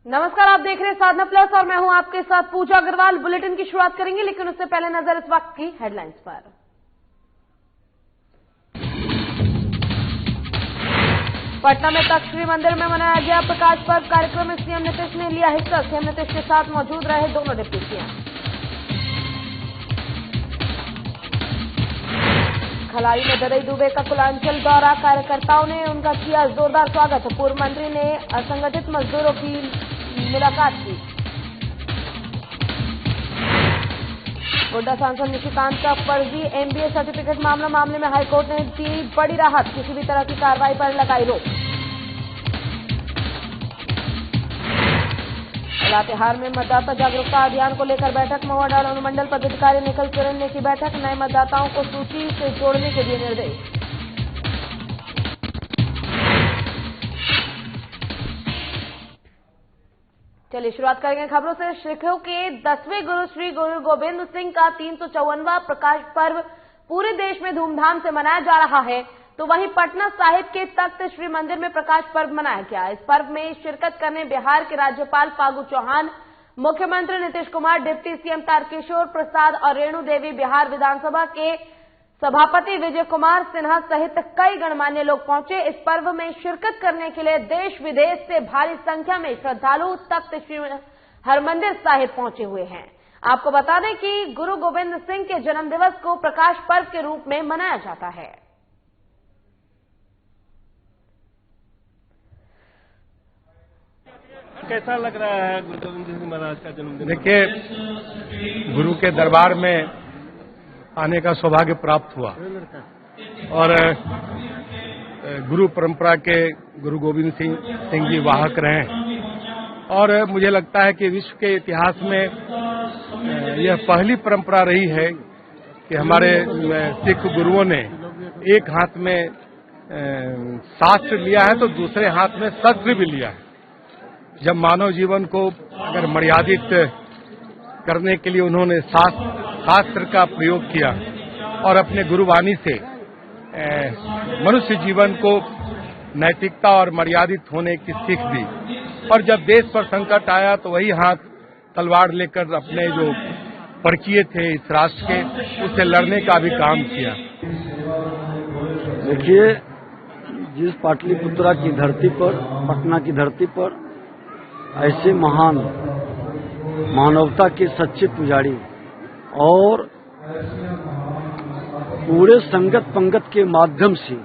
नमस्कार, आप देख रहे हैं साधना प्लस और मैं हूं आपके साथ पूजा अग्रवाल। बुलेटिन की शुरुआत करेंगे, लेकिन उससे पहले नजर इस वक्त की हेडलाइंस पर। पटना में तख्त श्री मंदिर में मनाया गया प्रकाश पर्व कार्यक्रम में सीएम नीतीश ने लिया हिस्सा। सीएम नीतीश के साथ मौजूद रहे दोनों डिप्टी सीएम। खलाई में ददई दुबे का कुलांचल दौरा, कार्यकर्ताओं ने उनका किया जोरदार स्वागत। पूर्व मंत्री ने असंगठित मजदूरों की मुलाकात की। गोड्डा सांसद निशिकांत का फर्जी एमबीए सर्टिफिकेट मामले में हाईकोर्ट ने दी बड़ी राहत, किसी भी तरह की कार्रवाई पर लगाई रोक। लातेहार में मतदाता जागरूकता अभियान को लेकर बैठक, महुआ अनुमंडल पदाधिकारी निखिल किरण ने की बैठक, नए मतदाताओं को सूची से जोड़ने के दिए निर्देश। चलिए शुरुआत करेंगे खबरों से। सिखों के 10वें गुरु श्री गुरु गोविंद सिंह का 354वां प्रकाश पर्व पूरे देश में धूमधाम से मनाया जा रहा है, तो वहीं पटना साहिब के तख्त श्री मंदिर में प्रकाश पर्व मनाया गया। इस पर्व में शिरकत करने बिहार के राज्यपाल फागू चौहान, मुख्यमंत्री नीतीश कुमार, डिप्टी सीएम तारकिशोर प्रसाद और रेणु देवी, बिहार विधानसभा के सभापति विजय कुमार सिन्हा सहित कई गणमान्य लोग पहुंचे। इस पर्व में शिरकत करने के लिए देश विदेश से भारी संख्या में श्रद्धालु तख्त श्री हरमंदिर साहिब पहुंचे हुए हैं। आपको बता दें कि गुरु गोविंद सिंह के जन्म दिवस को प्रकाश पर्व के रूप में मनाया जाता है। कैसा लग रहा है गुरु गोविंद सिंह महाराज का जन्मदिन? देखिए, गुरु के दरबार में आने का सौभाग्य प्राप्त हुआ और गुरु परंपरा के गुरु गोविंद सिंह जी वाहक रहे, और मुझे लगता है कि विश्व के इतिहास में यह पहली परंपरा रही है कि हमारे सिख गुरुओं ने एक हाथ में शास्त्र लिया है तो दूसरे हाथ में शस्त्र भी लिया है। जब मानव जीवन को अगर मर्यादित करने के लिए उन्होंने शास्त्र का प्रयोग किया और अपने गुरुवाणी से मनुष्य जीवन को नैतिकता और मर्यादित होने की सीख दी, और जब देश पर संकट आया तो वही हाथ तलवार लेकर अपने जो परखिए थे इस राष्ट्र के, उससे लड़ने का भी काम किया। देखिए, जिस पाटलिपुत्रा की धरती पर, पटना की धरती पर ऐसे महान मानवता के सच्चे पुजारी और पूरे संगत पंगत के माध्यम से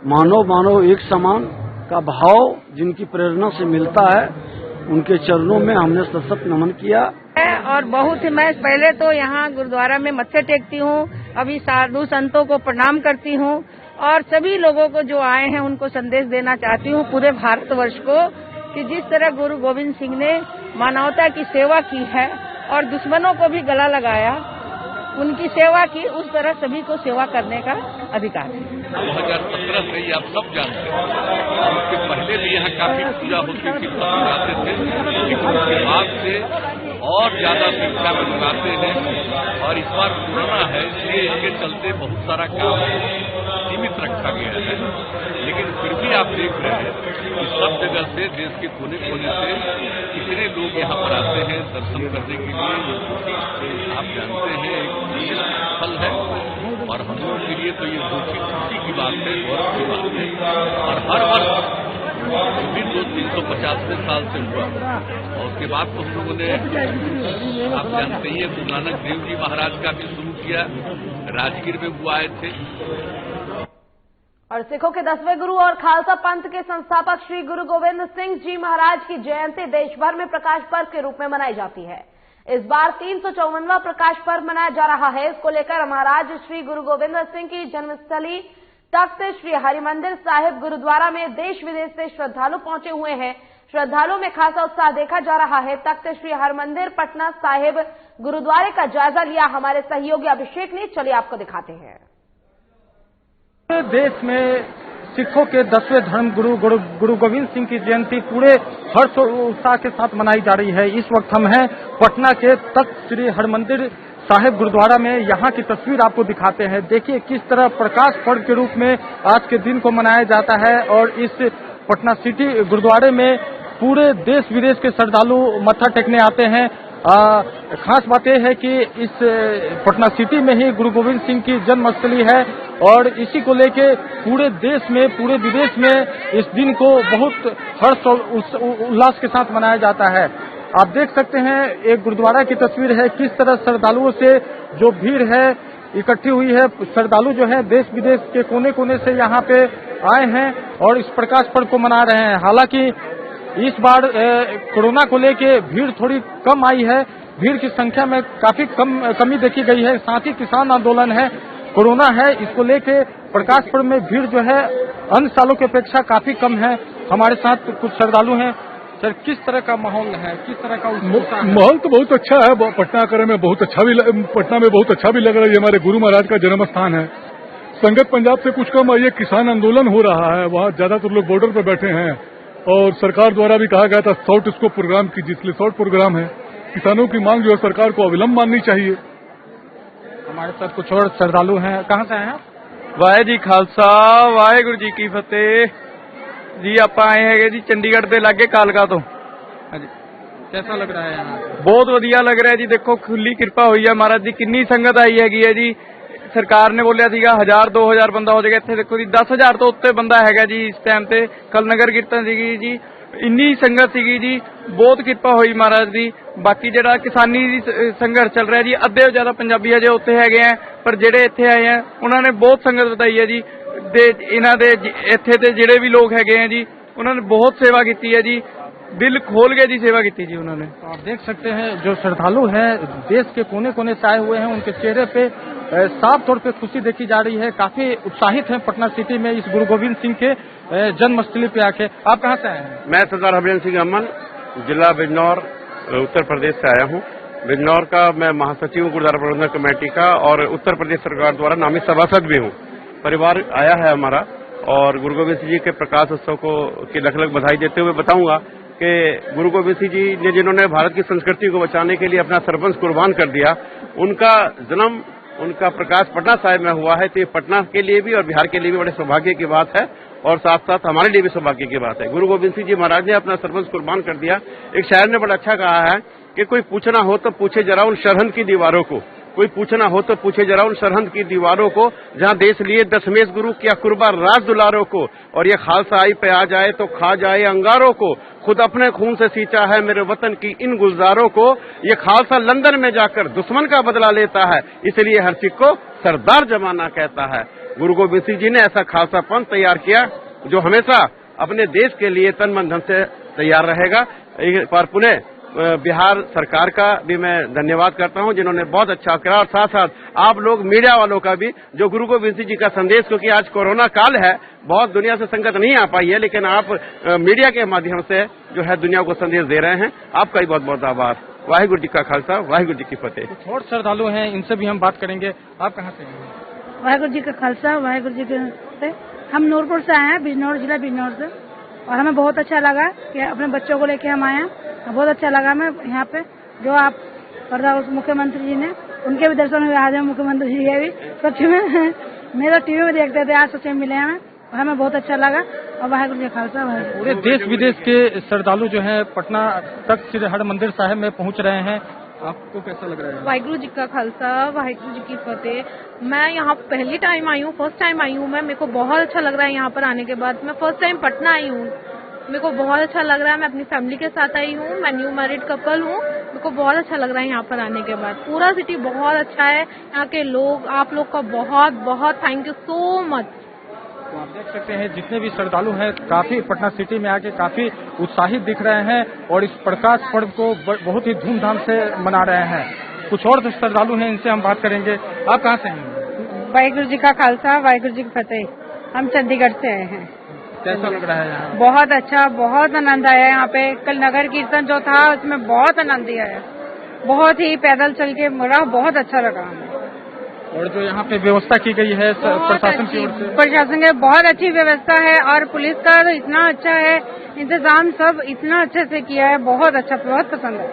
मानव एक समान का भाव जिनकी प्रेरणा से मिलता है, उनके चरणों में हमने सशक्त नमन किया। और बहुत ही मैं पहले तो यहाँ गुरुद्वारा में मत्थे टेकती हूँ, अभी साधु संतों को प्रणाम करती हूँ और सभी लोगों को जो आए हैं उनको संदेश देना चाहती हूँ पूरे भारतवर्ष को कि जिस तरह गुरु गोविंद सिंह ने मानवता की सेवा की है और दुश्मनों को भी गला लगाया, उनकी सेवा की, उस तरह सभी को सेवा करने का अधिकार है। 2017 से ही आप सब जानते हैं, उसके पहले भी यहाँ काफी पूजा होती थी, लोग आते थे, लेकिन उसके बाद से और ज्यादा संख्या में लोग आते हैं और इस बार कोरोना है इसलिए इसके चलते बहुत सारा काम सीमित रखा गया है। लेकिन फिर भी आप देख रहे हैं कि सब जगह से, देश के कोने कोने से कितने लोग यहाँ पर आते हैं दर्शन करने के लिए। आप जानते हैं एक स्थल है और हम लोगों के लिए तो ये बहुत ही खुशी की बात है, गौरव की बात है। और हर वर्ष भी 350 साल से हुआ और उसके बाद तो हम लोगों ने, आप जानते ही, गुरु नानक देव जी महाराज का भी शुरू किया, राजगीर में वो आए थे। और सिखों के 10वें गुरु और खालसा पंथ के संस्थापक श्री गुरु गोविंद सिंह जी महाराज की जयंती देश भर में प्रकाश पर्व के रूप में मनाई जाती है। इस बार 354वां प्रकाश पर्व मनाया जा रहा है। इसको लेकर महाराज श्री गुरु गोविंद सिंह की जन्मस्थली तख्त श्री हरिमंदिर साहिब गुरुद्वारा में देश विदेश से श्रद्धालु पहुंचे हुए हैं। श्रद्धालुओं में खासा उत्साह देखा जा रहा है। तख्त श्री हरमंदिर पटना साहिब गुरुद्वारे का जायजा लिया हमारे सहयोगी अभिषेक ने, चलिए आपको दिखाते हैं। देश में सिखों के 10वें धर्म गुरु गोविंद सिंह की जयंती पूरे हर्ष और उत्साह के साथ मनाई जा रही है। इस वक्त हम हैं पटना के तख्त श्री हरमंदिर साहिब गुरुद्वारा में। यहाँ की तस्वीर आपको दिखाते हैं। देखिए किस तरह प्रकाश पर्व के रूप में आज के दिन को मनाया जाता है और इस पटना सिटी गुरुद्वारे में पूरे देश विदेश के श्रद्धालु मत्था टेकने आते हैं। खास बात यह है कि इस पटना सिटी में ही गुरु गोविंद सिंह की जन्मस्थली है और इसी को लेके पूरे देश में, पूरे विदेश में इस दिन को बहुत हर्ष और उल्लास के साथ मनाया जाता है। आप देख सकते हैं एक गुरुद्वारा की तस्वीर है, किस तरह श्रद्धालुओं से जो भीड़ है इकट्ठी हुई है। श्रद्धालु जो है देश विदेश के कोने कोने से यहाँ पे आए हैं और इस प्रकाश पर्व को मना रहे हैं। हालांकि इस बार कोरोना को लेके भीड़ थोड़ी कम आई है, भीड़ की संख्या में काफी कमी देखी गई है। साथ ही किसान आंदोलन है, कोरोना है, इसको लेके प्रकाश पर्व में भीड़ जो है अन्य सालों की अपेक्षा काफी कम है। हमारे साथ कुछ श्रद्धालु हैं। सर, किस तरह का माहौल है, किस तरह का माहौल तो बहुत अच्छा है। पटना में बहुत अच्छा भी लग रहा है। ये हमारे गुरु महाराज का जन्म स्थान है। संगत पंजाब से कुछ कम आई है। किसान आंदोलन हो रहा है, वहाँ ज्यादातर लोग बॉर्डर पर बैठे हैं और सरकार द्वारा भी कहा गया था शॉर्ट स्कोप प्रोग्राम की, जिसलिए शॉर्ट प्रोग्राम है। किसानों की मांग जो है सरकार को अविलंब माननी चाहिए। हमारे साथ कुछ और श्रद्धालु हैं। कहाँ से आए हैं? वाहे जी खालसा, वाहेगुरु जी की फतेह जी। आप आए हैं जी चंडीगढ़ के लागे कालका तो। हाँ जी, कैसा लग रहा है यहाँ? बहुत वधिया लग रहा है जी। देखो खुली कृपा हुई है महाराज जी, कितनी संगत आई है जी। सरकार ने बोलिया सीगा 1000-2000 बंदा हो जाएगा, इतने देखो जी 10,000 तो उत्ते बंदा है जी इस टाइम पे। कल नगर कीर्तन सीगी जी, इन्नी संगत सीगी जी, बहुत कृपा हुई महाराज जी। बाकी जेड़ा किसानी संघर्ष चल रहा है जी, अद्धे ज्यादा पंजाबी अजे उत्थे हैगे हैं, पर जेड़े इत्थे आए हैं उन्होंने बहुत संगत बताई है जी। इन्हां दे इत्थे ते जेड़े भी लोग हैगे हैं जी, उन्होंने बहुत सेवा की है जी, दिल खोल के जी सेवा की जी उन्होंने। तो आप देख सकते हैं जो श्रद्धालु हैं देश के कोने कोने से आए हुए हैं, उनके चेहरे पे साफ तौर पे खुशी देखी जा रही है। काफी उत्साहित हैं पटना सिटी में इस गुरु गोविंद सिंह के जन्मस्थली पे आके। आप कहाँ से आए हैं? मैं सरदार हरभजन सिंह अमन, जिला बिजनौर, उत्तर प्रदेश से आया हूँ। बिजनौर का मैं महासचिव हूँ गुरुद्वारा प्रबंधक कमेटी का और उत्तर प्रदेश सरकार द्वारा नामित सभासद भी हूँ। परिवार आया है हमारा और गुरु गोविंद सिंह जी के प्रकाश उत्सव को की लख लख बधाई देते हुए बताऊंगा कि गुरु गोविंद सिंह जी ने जिन्होंने भारत की संस्कृति को बचाने के लिए अपना सर्वंश कुर्बान कर दिया, उनका जन्म, उनका प्रकाश पटना साहिब में हुआ है। तो ये पटना के लिए भी और बिहार के लिए भी बड़े सौभाग्य की बात है और साथ साथ हमारे लिए भी सौभाग्य की बात है। गुरु गोविंद सिंह जी महाराज ने अपना सर्वंश कुर्बान कर दिया। एक शायर ने बड़ा अच्छा कहा है कि कोई पूछना हो तो पूछे जरा उन सरहद की दीवारों को, कोई पूछना हो तो पूछे जरा उन सरहद की दीवारों को, जहां देश लिए दशमेश गुरु किया कुर्बा राज दुलारों को, और ये खालसा आई पे आ जाए तो खा जाए अंगारों को, खुद अपने खून से सींचा है मेरे वतन की इन गुलजारों को, ये खालसा लंदन में जाकर दुश्मन का बदला लेता है, इसलिए हर सिख को सरदार जमाना कहता है। गुरु गोविंद सिंह जी ने ऐसा खालसा पंथ तैयार किया जो हमेशा अपने देश के लिए तन मन धन से तैयार रहेगा। एक बार पुनः बिहार सरकार का भी मैं धन्यवाद करता हूं जिन्होंने बहुत अच्छा किया, और साथ साथ आप लोग मीडिया वालों का भी जो गुरु गोविंद सिंह जी का संदेश, क्योंकि आज कोरोना काल है, बहुत दुनिया से संगत नहीं आ पाई है, लेकिन आप मीडिया के माध्यम से जो है दुनिया को संदेश दे रहे हैं, आपका भी बहुत बहुत आभार। वाहिगुरु जी का खालसा, वाहिगुरु जी की फतेह। कुछ और श्रद्धालु हैं, इनसे भी हम बात करेंगे। आप कहाँ से हैं? वाहिगुरु जी का खालसा, वाहिगुरु जी के फतेह। हम नूरपुर से आए हैं, बिजनौर जिला बिजनौर से, और हमें बहुत अच्छा लगा कि अपने बच्चों को लेके हम आए हैं। बहुत अच्छा लगा हमें यहाँ पे जो आप प्रधान मुख्यमंत्री जी ने, उनके भी दर्शन हुए आज, मुख्यमंत्री जी के भी सच में मेरा टीवी में देखते थे, आज सच में मिले हमें, हमें बहुत अच्छा लगा। और वाहिगुरु जी खालसा। पूरे देश विदेश के श्रद्धालु जो है पटना तक श्री हरमंदिर साहिब में पहुँच रहे हैं, आपको कैसा लग रहा है? वाहिगुरु जी का खालसा, वाहिगुरु जी की फतेह। मैं यहाँ पहली टाइम आई हूँ, फर्स्ट टाइम आई हूँ मैं, मेरे को बहुत अच्छा लग रहा है यहाँ पर आने के बाद। मैं फर्स्ट टाइम पटना आई हूँ, मेरे को बहुत अच्छा लग रहा है। मैं अपनी फैमिली के साथ आई हूँ, मैं न्यू मैरिड कपल हूँ, मेरे को बहुत अच्छा लग रहा है यहाँ पर आने के बाद। पूरा सिटी बहुत अच्छा है, यहाँ के लोग, आप लोग का बहुत बहुत थैंक यू सो मच। तो आप देख सकते हैं जितने भी श्रद्धालु हैं काफी पटना सिटी में आके काफी उत्साहित दिख रहे हैं और इस प्रकाश पर्व को बहुत ही धूमधाम से मना रहे हैं। कुछ और जो श्रद्धालु हैं इनसे हम बात करेंगे। आप कहाँ से हैं? वाहिगुरु जी का खालसा, वाहिगुरु जी की फतेह। हम चंडीगढ़ से आए हैं। कैसा लग रहा है यहाँ? बहुत अच्छा, बहुत आनंद आया यहाँ पे। कल नगर कीर्तन जो था उसमें बहुत आनंद आया, बहुत ही पैदल चल के मुड़ा, बहुत अच्छा लगा हमें। और जो यहाँ पे व्यवस्था की गई है प्रशासन की ओर से, प्रशासन की बहुत अच्छी व्यवस्था है और पुलिस का तो इतना अच्छा है इंतजाम, सब इतना अच्छे से किया है, बहुत अच्छा, बहुत पसंद है।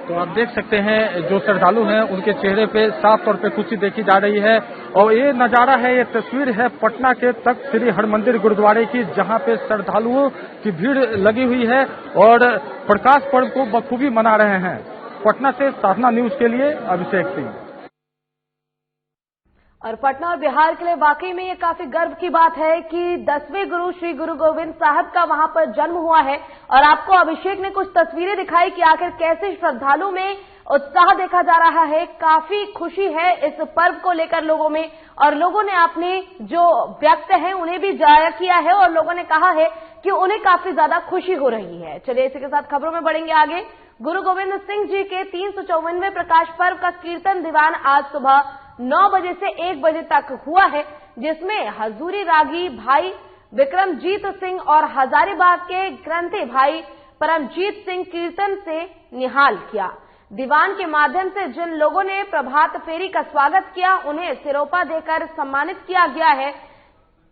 तो आप देख सकते हैं जो श्रद्धालु हैं उनके चेहरे पे साफ तौर पे खुशी देखी जा रही है। और ये नजारा है, ये तस्वीर है पटना के तख्त श्री हरमंदिर गुरुद्वारे की, जहां पे श्रद्धालुओं की भीड़ लगी हुई है और प्रकाश पर्व को बखूबी मना रहे हैं। पटना से साधना न्यूज के लिए अभिषेक सिंह। और पटना और बिहार के लिए वाकई में ये काफी गर्व की बात है कि 10वें गुरु श्री गुरु गोविंद साहब का वहां पर जन्म हुआ है। और आपको अभिषेक ने कुछ तस्वीरें दिखाई कि आखिर कैसे श्रद्धालु में उत्साह देखा जा रहा है। काफी खुशी है इस पर्व को लेकर लोगों में, और लोगों ने अपने जो व्यक्त हैं उन्हें भी जाहिर किया है और लोगों ने कहा है कि उन्हें काफी ज्यादा खुशी हो रही है। चलिए इसी के साथ खबरों में बढ़ेंगे आगे। गुरु गोविंद सिंह जी के 354वें प्रकाश पर्व का कीर्तन दीवान आज सुबह 9 बजे से 1 बजे तक हुआ है, जिसमें हजूरी रागी भाई विक्रमजीत सिंह और हजारीबाग के ग्रंथी भाई परमजीत सिंह कीर्तन से निहाल किया। दीवान के माध्यम से जिन लोगों ने प्रभात फेरी का स्वागत किया उन्हें सिरोपा देकर सम्मानित किया गया है।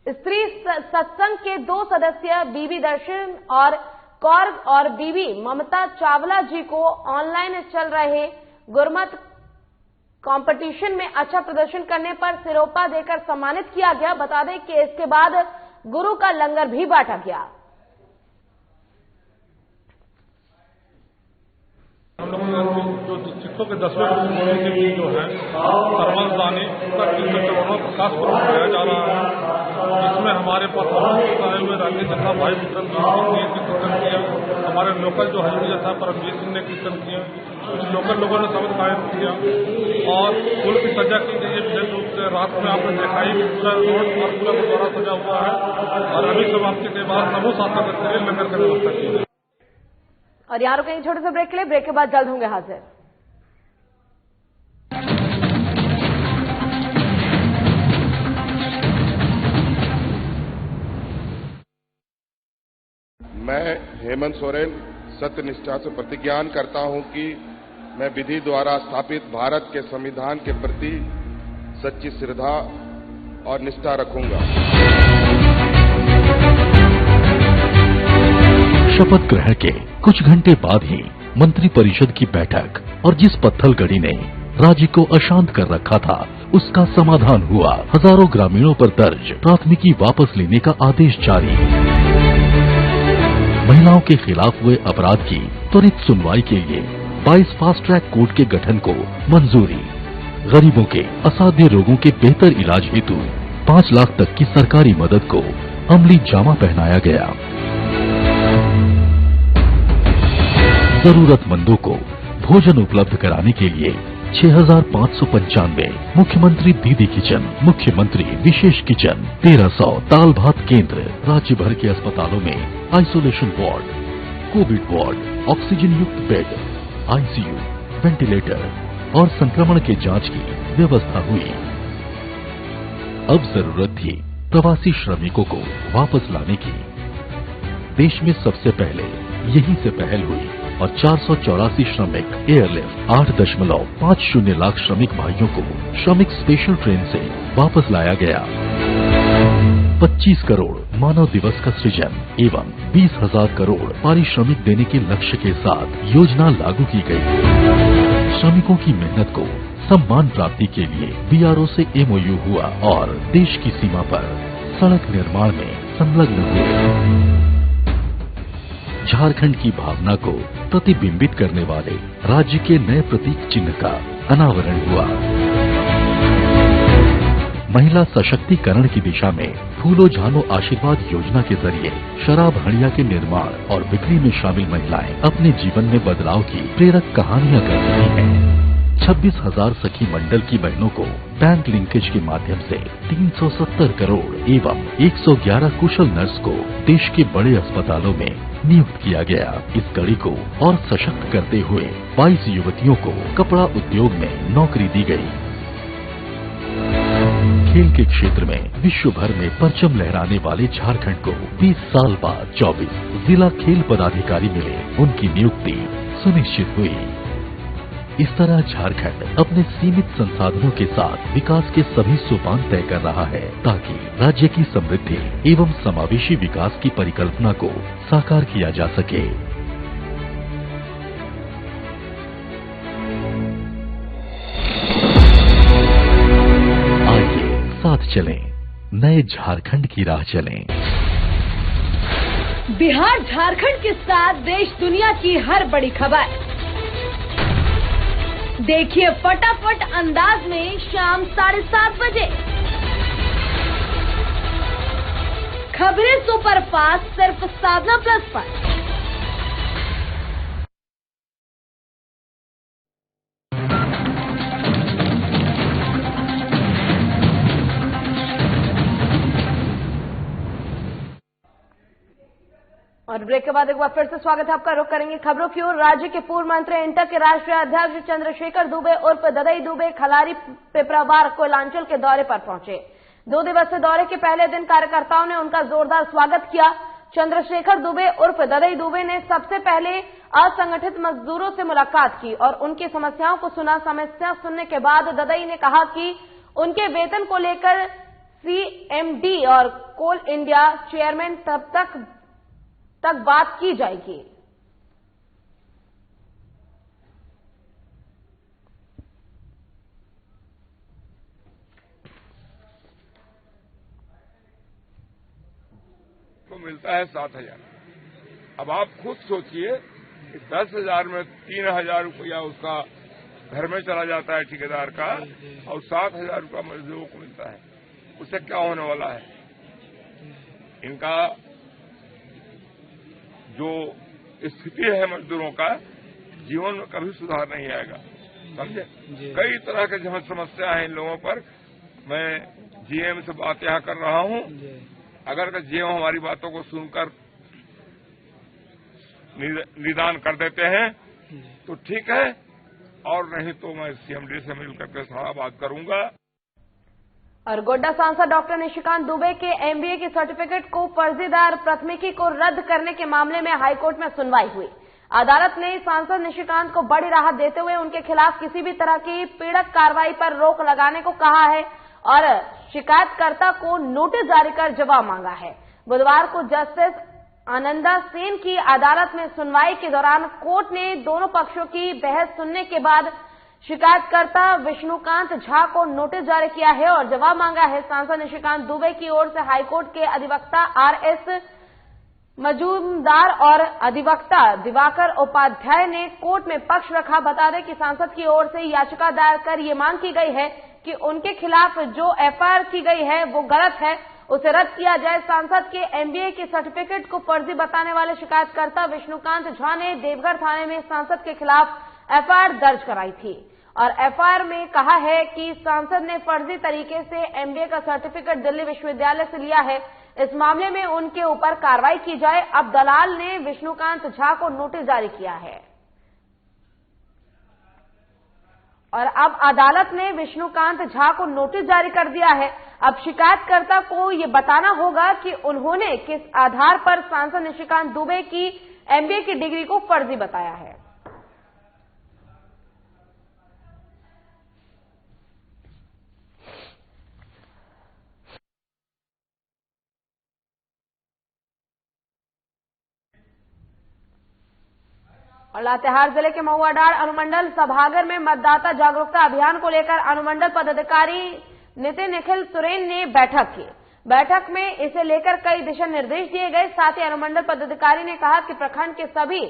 स्त्री सत्संग के 2 सदस्य बीबी दर्शन और कौर और बीबी ममता चावला जी को ऑनलाइन चल रहे गुरमत कंपटीशन में अच्छा प्रदर्शन करने पर सिरोपा देकर सम्मानित किया गया। बता दें कि इसके बाद गुरु का लंगर भी बांटा गया। हम लोगों ने जो सिखों के 10वें गुरु के भी जो है सर्वदानी उसका 354वां प्रकाश पर्व मनाया जा रहा है, जिसमें हमारे पास आए हुए राजेश जथा भाई विक्रम सिंह ने कीर्तन किया, हमारे लोकल जो हजूरी जथा परमजीत सिंह ने कीर्तन किया, कुछ लोकल लोगों ने शब्द गायन किया और फूल की सजा की गई है। विशेष रूप से रात में आपने देखा ही पूरा रोड और पूरा गुरुद्वारा सजा हुआ है और अभी समाप्ति के बाद समूह शासन के लिए लंगर की व्यवस्था की है। और यहाँ रुकेंगे छोटे से ब्रेक के लिए, ब्रेक के बाद जल्द होंगे हाजिर। मैं हेमंत सोरेन सत्यनिष्ठा से प्रतिज्ञान करता हूं कि मैं विधि द्वारा स्थापित भारत के संविधान के प्रति सच्ची श्रद्धा और निष्ठा रखूंगा। शपथ ग्रहण के कुछ घंटे बाद ही मंत्रिपरिषद की बैठक और जिस पत्थलगड़ी ने राज्य को अशांत कर रखा था उसका समाधान हुआ। हजारों ग्रामीणों पर दर्ज प्राथमिकी वापस लेने का आदेश जारी। महिलाओं के खिलाफ हुए अपराध की त्वरित सुनवाई के लिए 22 फास्ट ट्रैक कोर्ट के गठन को मंजूरी। गरीबों के असाध्य रोगों के बेहतर इलाज हेतु 5 लाख तक की सरकारी मदद को अमली जामा पहनाया गया। जरूरतमंदों को भोजन उपलब्ध कराने के लिए 6595 मुख्यमंत्री दीदी किचन, मुख्यमंत्री विशेष किचन, 1300 दाल भात केंद्र, राज्य भर के अस्पतालों में isolation ward, Covid ward, oxygen युक्त बेड, आईसीयू, वेंटिलेटर और संक्रमण के जांच की व्यवस्था हुई। अब जरूरत थी प्रवासी श्रमिकों को वापस लाने की। देश में सबसे पहले यहीं से पहल हुई और 484 श्रमिक एयरलिफ्ट 8.50 लाख श्रमिक भाइयों को श्रमिक स्पेशल ट्रेन से वापस लाया गया। 25 करोड़ मानव दिवस का सृजन एवं 20,000 करोड़ पारिश्रमिक देने के लक्ष्य के साथ योजना लागू की गई। श्रमिकों की मेहनत को सम्मान प्राप्ति के लिए बीआरओ से एमओयू हुआ और देश की सीमा पर सड़क निर्माण में संलग्न हुए। झारखंड की भावना को प्रतिबिंबित करने वाले राज्य के नए प्रतीक चिन्ह का अनावरण हुआ। महिला सशक्तिकरण की दिशा में फूलो झानो आशीर्वाद योजना के जरिए शराब हड़िया के निर्माण और बिक्री में शामिल महिलाएं अपने जीवन में बदलाव की प्रेरक कहानियां कर रही हैं। 26,000 सखी मंडल की बहनों को बैंक लिंकेज के माध्यम से 370 करोड़ एवं 111 कुशल नर्स को देश के बड़े अस्पतालों में नियुक्त किया गया। इस कड़ी को और सशक्त करते हुए 22 युवतियों को कपड़ा उद्योग में नौकरी दी गई। खेल के क्षेत्र में विश्व भर में परचम लहराने वाले झारखंड को 20 साल बाद 24 जिला खेल पदाधिकारी मिले, उनकी नियुक्ति सुनिश्चित हुई। इस तरह झारखंड अपने सीमित संसाधनों के साथ विकास के सभी सोपान तय कर रहा है ताकि राज्य की समृद्धि एवं समावेशी विकास की परिकल्पना को साकार किया जा सके। साथ चलें, नए झारखंड की राह चलें। बिहार झारखंड के साथ देश दुनिया की हर बड़ी खबर देखिए फटाफट अंदाज में शाम 7:30 बजे। खबरें सुपरफास्ट सिर्फ साधना प्लस पर। और ब्रेक के बाद एक बार फिर से स्वागत है आपका। रुख करेंगे खबरों की ओर। राज्य के पूर्व मंत्री इंटक के राष्ट्रीय अध्यक्ष चंद्रशेखर दुबे उर्फ ददई दुबे खलारी पिपरावार कोयलांचल के दौरे पर पहुंचे। 2 दिवसीय दौरे के पहले दिन कार्यकर्ताओं ने उनका जोरदार स्वागत किया। चंद्रशेखर दुबे उर्फ ददई दुबे ने सबसे पहले असंगठित मजदूरों से मुलाकात की और उनकी समस्याओं को सुना। समस्या सुनने के बाद ददई ने कहा कि उनके वेतन को लेकर CMD और कोल इंडिया चेयरमैन तक बात की जाएगी। को मिलता है 7,000। अब आप खुद सोचिए कि 10,000 में 3,000 रुपया उसका घर में चला जाता है ठेकेदार का और 7,000 रुपया मजदूरों को मिलता है। उससे क्या होने वाला है? इनका जो स्थिति है मजदूरों का, जीवन में कभी सुधार नहीं आएगा। समझे? कई तरह के जो समस्या है इन लोगों पर। मैं GM से बात यहाँ कर रहा हूँ। अगर GM हमारी बातों को सुनकर निदान कर देते हैं तो ठीक है, और नहीं तो मैं CMD से मिलकर के सारा बात करूंगा। और गोड्डा सांसद डॉक्टर निशिकांत दुबे के MBA की सर्टिफिकेट को फर्जीदार प्राथमिकी को रद्द करने के मामले में हाईकोर्ट में सुनवाई हुई। अदालत ने सांसद निशिकांत को बड़ी राहत देते हुए उनके खिलाफ किसी भी तरह की पीड़क कार्रवाई पर रोक लगाने को कहा है और शिकायतकर्ता को नोटिस जारी कर जवाब मांगा है। बुधवार को जस्टिस आनंदा सेन की अदालत में सुनवाई के दौरान कोर्ट ने दोनों पक्षों की बहस सुनने के बाद शिकायतकर्ता विष्णुकांत झा को नोटिस जारी किया है और जवाब मांगा है। सांसद निशिकांत दुबे की ओर से हाईकोर्ट के अधिवक्ता RS मजूमदार और अधिवक्ता दिवाकर उपाध्याय ने कोर्ट में पक्ष रखा। बता दें कि सांसद की ओर से याचिका दायर कर ये मांग की गई है कि उनके खिलाफ जो FIR की गई है वो गलत है, उसे रद्द किया जाए। सांसद के MBA की सर्टिफिकेट को फर्जी बताने वाले शिकायतकर्ता विष्णुकांत झा ने देवघर थाने में सांसद के खिलाफ FIR दर्ज कराई थी और FIR में कहा है कि सांसद ने फर्जी तरीके से MBA का सर्टिफिकेट दिल्ली विश्वविद्यालय से लिया है। इस मामले में उनके ऊपर कार्रवाई की जाए। अब दलाल ने विष्णुकांत झा को नोटिस जारी किया है और अब अदालत ने विष्णुकांत झा को नोटिस जारी कर दिया है। अब शिकायतकर्ता को ये बताना होगा कि उन्होंने किस आधार पर सांसद निशिकांत दुबे की MBA की डिग्री को फर्जी बताया है। और लातेहार जिले के महुआडांड़ अनुमंडल सभागार में मतदाता जागरूकता अभियान को लेकर अनुमंडल पदाधिकारी नितिन निखिल सुरेन ने बैठक की। बैठक में इसे लेकर कई दिशा निर्देश दिए गए। साथ ही अनुमंडल पदाधिकारी ने कहा कि प्रखंड के सभी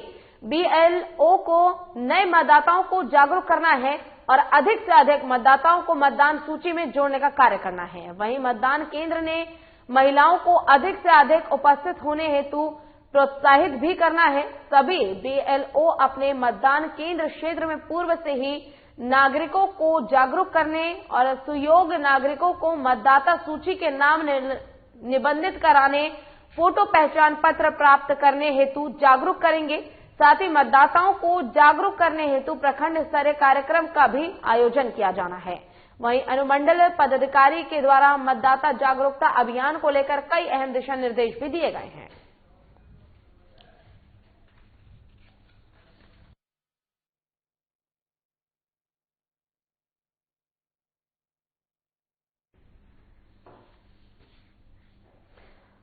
BLO को नए मतदाताओं को जागरूक करना है और अधिक से अधिक मतदाताओं को मतदान सूची में जोड़ने का कार्य करना है। वहीं मतदान केंद्र ने महिलाओं को अधिक से अधिक उपस्थित होने हेतु प्रोत्साहित भी करना है। सभी BLO अपने मतदान केंद्र क्षेत्र में पूर्व से ही नागरिकों को जागरूक करने और सुयोग्य नागरिकों को मतदाता सूची के नाम निबंधित कराने, फोटो पहचान पत्र प्राप्त करने हेतु जागरूक करेंगे। साथ ही मतदाताओं को जागरूक करने हेतु प्रखंड स्तरीय कार्यक्रम का भी आयोजन किया जाना है। वहीं अनुमंडल पदाधिकारी के द्वारा मतदाता जागरूकता अभियान को लेकर कई अहम दिशा निर्देश भी दिए गए हैं।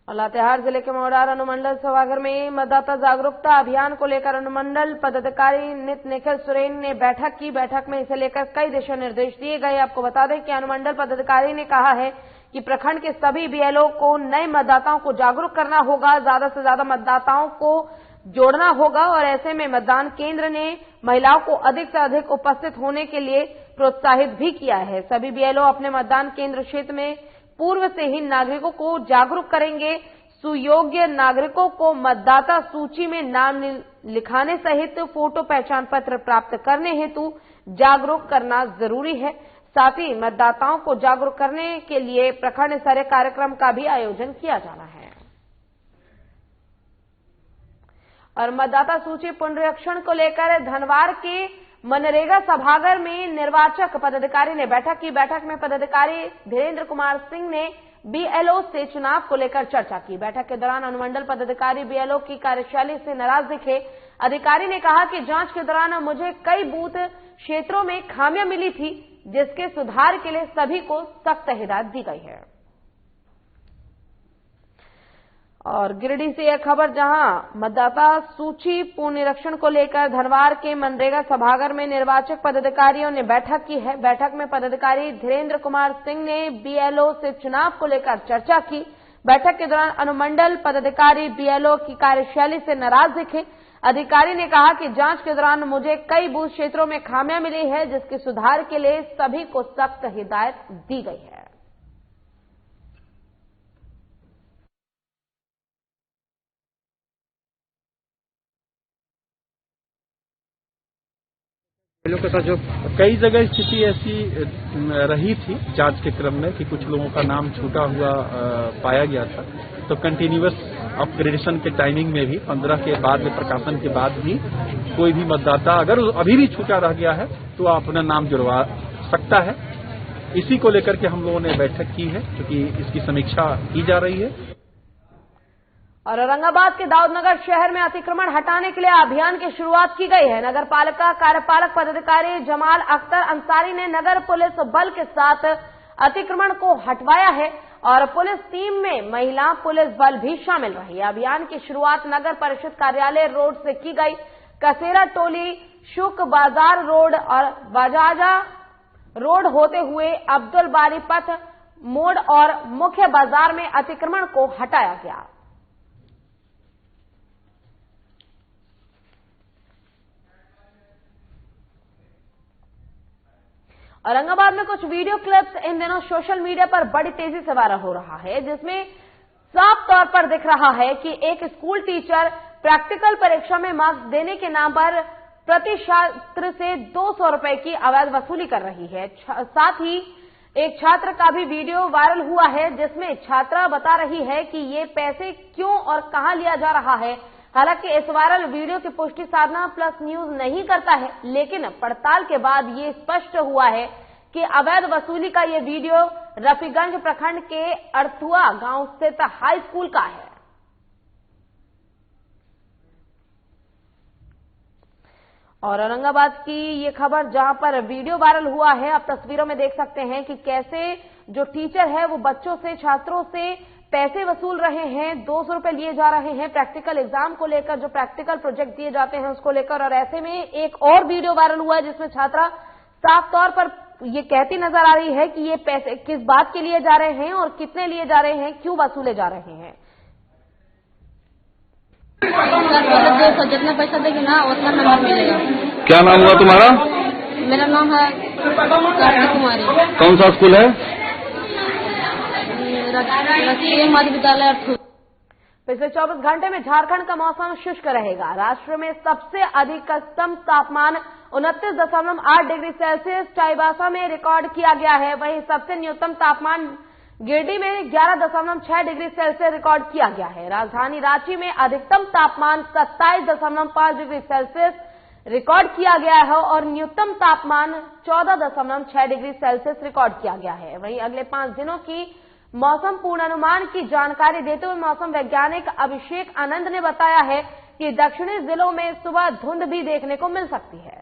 और लातेहार जिले के महुआडांड़ अनुमंडल सभागार में मतदाता जागरूकता अभियान को लेकर अनुमंडल पदाधिकारी नितिन निखिल सुरेन ने बैठक की। बैठक में इसे लेकर कई दिशा निर्देश दिए गए। आपको बता दें कि अनुमंडल पदाधिकारी ने कहा है कि प्रखंड के सभी बीएलओ को नए मतदाताओं को जागरूक करना होगा, ज्यादा से ज्यादा मतदाताओं को जोड़ना होगा और ऐसे में मतदान केंद्र ने महिलाओं को अधिक से अधिक उपस्थित होने के लिए प्रोत्साहित भी किया है। सभी बीएलओ अपने मतदान केंद्र क्षेत्र में पूर्व से ही नागरिकों को जागरूक करेंगे। सुयोग्य नागरिकों को मतदाता सूची में नाम लिखाने सहित फोटो पहचान पत्र प्राप्त करने हेतु जागरूक करना जरूरी है। साथ ही मतदाताओं को जागरूक करने के लिए प्रखंड स्तरीय कार्यक्रम का भी आयोजन किया जाना है। और मतदाता सूची पुनरीक्षण को लेकर धनवार के मनरेगा सभागार में निर्वाचक पदाधिकारी ने बैठक की। बैठक में पदाधिकारी धीरेन्द्र कुमार सिंह ने बीएलओ से चुनाव को लेकर चर्चा की। बैठक के दौरान अनुमंडल पदाधिकारी बीएलओ की कार्यशैली से नाराज दिखे। अधिकारी ने कहा कि जांच के दौरान मुझे कई बूथ क्षेत्रों में खामियां मिली थी, जिसके सुधार के लिए सभी को सख्त हिदायत दी गई है। और गिरिडीह से यह खबर, जहां मतदाता सूची पुनरीक्षण को लेकर धनवार के मनरेगा सभागार में निर्वाचक पदाधिकारियों ने बैठक की है। बैठक में पदाधिकारी धीरेन्द्र कुमार सिंह ने बीएलओ से चुनाव को लेकर चर्चा की। बैठक के दौरान अनुमंडल पदाधिकारी बीएलओ की कार्यशैली से नाराज दिखे। अधिकारी ने कहा कि जांच के दौरान मुझे कई बूथ क्षेत्रों में खामियां मिली है, जिसके सुधार के लिए सभी को सख्त हिदायत दी गई है। लोगों के साथ जो कई जगह स्थिति ऐसी रही थी जांच के क्रम में कि कुछ लोगों का नाम छूटा हुआ पाया गया था, तो कंटिन्यूअस अपग्रेडेशन के टाइमिंग में भी 15 के बाद में प्रकाशन के बाद भी कोई भी मतदाता अगर अभी भी छूटा रह गया है तो अपना नाम जुड़वा सकता है। इसी को लेकर के हम लोगों ने बैठक की है, क्योंकि इसकी समीक्षा की जा रही है। और औरंगाबाद के दाऊदनगर शहर में अतिक्रमण हटाने के लिए अभियान की शुरुआत की गई है। नगर पालिका कार्यपालक पदाधिकारी जमाल अख्तर अंसारी ने नगर पुलिस बल के साथ अतिक्रमण को हटवाया है और पुलिस टीम में महिला पुलिस बल भी शामिल रही। अभियान की शुरुआत नगर परिषद कार्यालय रोड से की गई। कसेरा टोली, शुक बाजार रोड और बजाजा रोड होते हुए अब्दुल बारी पथ मोड़ और मुख्य बाजार में अतिक्रमण को हटाया गया। औरंगाबाद में कुछ वीडियो क्लिप्स इन दिनों सोशल मीडिया पर बड़ी तेजी से वायरल हो रहा है, जिसमें साफ तौर पर दिख रहा है कि एक स्कूल टीचर प्रैक्टिकल परीक्षा में मार्क्स देने के नाम पर प्रति छात्र से 200 रुपए की अवैध वसूली कर रही है। साथ ही एक छात्र का भी वीडियो वायरल हुआ है, जिसमें छात्रा बता रही है कि ये पैसे क्यों और कहां लिया जा रहा है। हालांकि इस वायरल वीडियो की पुष्टि साधना प्लस न्यूज नहीं करता है, लेकिन पड़ताल के बाद ये स्पष्ट हुआ है कि अवैध वसूली का ये वीडियो रफीगंज प्रखंड के अर्थुआ गांव स्थित हाई स्कूल का है। और औरंगाबाद की ये खबर, जहां पर वीडियो वायरल हुआ है, आप तस्वीरों में देख सकते हैं कि कैसे जो टीचर है वो बच्चों से, छात्रों से पैसे वसूल रहे हैं। 200 रुपए लिए जा रहे हैं प्रैक्टिकल एग्जाम को लेकर, जो प्रैक्टिकल प्रोजेक्ट दिए जाते हैं उसको लेकर। और ऐसे में एक और वीडियो वायरल हुआ है, जिसमें छात्रा साफ तौर पर ये कहती नजर आ रही है कि ये पैसे किस बात के लिए जा रहे हैं और कितने लिए जा रहे हैं, क्यों वसूले जा रहे हैं। जितना पैसा देगी ना उतना नंबर मिलेगा। क्या नाम हुआ तुम्हारा? मेरा नाम है कार्तिक कुमारी। कौन सा स्कूल है? राष्ट्रीय मध्य विद्यालय। पिछले 24 घंटे में झारखंड का मौसम शुष्क रहेगा। राष्ट्र में सबसे अधिकतम तापमान 29.8 डिग्री सेल्सियस चाईबासा में रिकॉर्ड किया गया है। वहीं सबसे न्यूनतम तापमान गिरिडीह में 11.6 डिग्री सेल्सियस रिकॉर्ड किया गया है। राजधानी रांची में अधिकतम तापमान 27.5 डिग्री सेल्सियस रिकॉर्ड किया गया है और न्यूनतम तापमान 14.6 डिग्री सेल्सियस रिकॉर्ड किया गया है। वहीं अगले 5 दिनों की मौसम पूर्वानुमान की जानकारी देते हुए मौसम वैज्ञानिक अभिषेक आनंद ने बताया है कि दक्षिणी जिलों में सुबह धुंध भी देखने को मिल सकती है।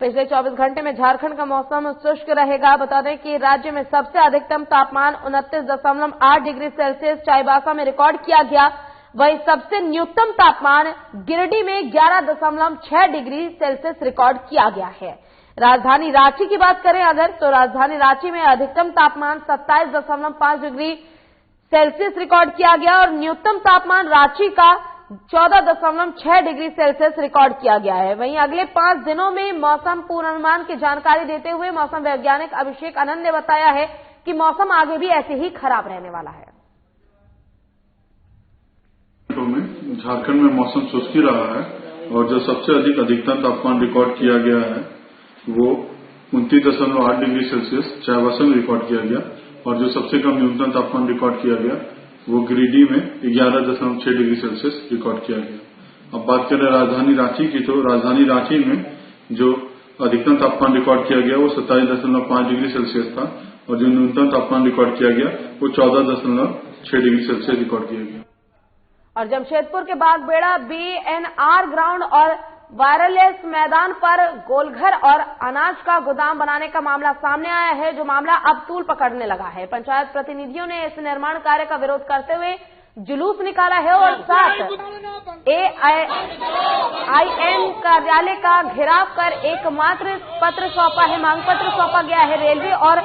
पिछले 24 घंटे में झारखंड का मौसम शुष्क रहेगा। बता दें कि राज्य में सबसे अधिकतम तापमान 29.8 डिग्री सेल्सियस चाईबासा में रिकॉर्ड किया गया। वहीं सबसे न्यूनतम तापमान गिरिडीह में 11.6 डिग्री सेल्सियस रिकॉर्ड किया गया है। राजधानी रांची की बात करें अगर तो राजधानी रांची में अधिकतम तापमान 27.5 डिग्री सेल्सियस रिकॉर्ड किया गया और न्यूनतम तापमान रांची का 14.6 डिग्री सेल्सियस रिकॉर्ड किया गया है। वहीं अगले 5 दिनों में मौसम पूर्वानुमान की जानकारी देते हुए मौसम वैज्ञानिक अभिषेक आनंद ने बताया है कि मौसम आगे भी ऐसे ही खराब रहने वाला है। झारखंड में मौसम शुष्क ही रहा है और जो सबसे अधिक अधिकतम तापमान रिकॉर्ड किया गया है वो 29.8 डिग्री सेल्सियस चाईबासा में रिकॉर्ड किया गया और जो सबसे कम न्यूनतम तापमान रिकॉर्ड किया गया वो गिरिडीह में 11.6 डिग्री सेल्सियस रिकॉर्ड किया गया। अब बात करें राजधानी रांची की तो राजधानी रांची में जो अधिकतम तापमान रिकॉर्ड किया गया वो 27.5 डिग्री सेल्सियस था और जो न्यूनतम तापमान रिकॉर्ड किया गया वो 14.6 डिग्री सेल्सियस रिकॉर्ड किया गया। और जमशेदपुर के बागबेड़ा बीएनआर ग्राउंड और वायरलेस मैदान पर गोलघर और अनाज का गोदाम बनाने का मामला सामने आया है, जो मामला अब तूल पकड़ने लगा है। पंचायत प्रतिनिधियों ने इस निर्माण कार्य का विरोध करते हुए जुलूस निकाला है और साथ AIM कार्यालय का घेराव कर एकमात्र पत्र सौंपा है, मांग पत्र सौंपा गया है। रेलवे और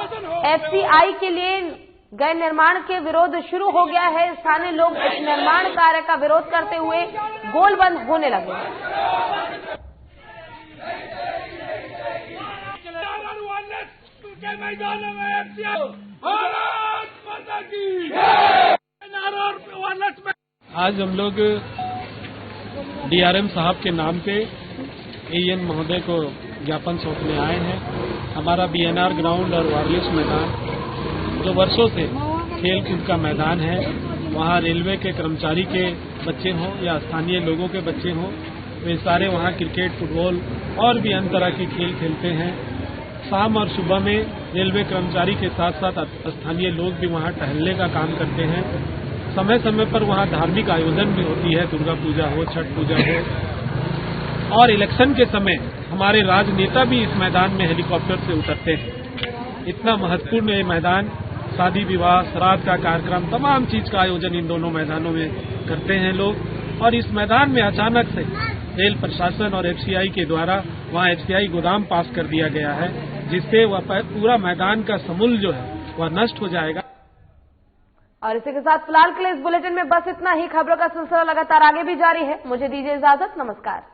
FCI के लिए गए निर्माण के विरोध शुरू हो गया है। स्थानीय लोग इस निर्माण कार्य का विरोध करते हुए गोलबंद होने लगे। आज हम लोग DRM साहब के नाम पे AN महोदय को ज्ञापन सौंपने आए हैं। हमारा BNR ग्राउंड और वायरलेस मैदान जो वर्षों से खेल कूद का मैदान है, वहाँ रेलवे के कर्मचारी के बच्चे हों या स्थानीय लोगों के बच्चे हों, वे सारे वहाँ क्रिकेट, फुटबॉल और भी अन्य तरह के खेल खेलते हैं। शाम और सुबह में रेलवे कर्मचारी के साथ साथ स्थानीय लोग भी वहाँ टहलने का काम करते हैं। समय समय पर वहाँ धार्मिक आयोजन भी होती है, दुर्गा पूजा हो, छठ पूजा हो, और इलेक्शन के समय हमारे राजनेता भी इस मैदान में हेलीकॉप्टर से उतरते हैं। इतना महत्वपूर्ण ये मैदान, शादी विवाह, श्राद्ध का कार्यक्रम, तमाम चीज का आयोजन इन दोनों मैदानों में करते हैं लोग। और इस मैदान में अचानक से रेल प्रशासन और FCI के द्वारा वहाँ FCI गोदाम पास कर दिया गया है, जिससे वह पूरा मैदान का समूल जो है वह नष्ट हो जाएगा। और इसी के साथ फिलहाल के लिए इस बुलेटिन में बस इतना ही। खबरों का सिलसिला लगातार आगे भी जारी है। मुझे दीजिए इजाजत, नमस्कार।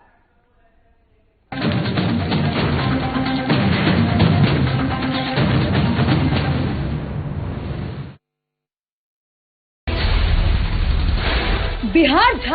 बिहार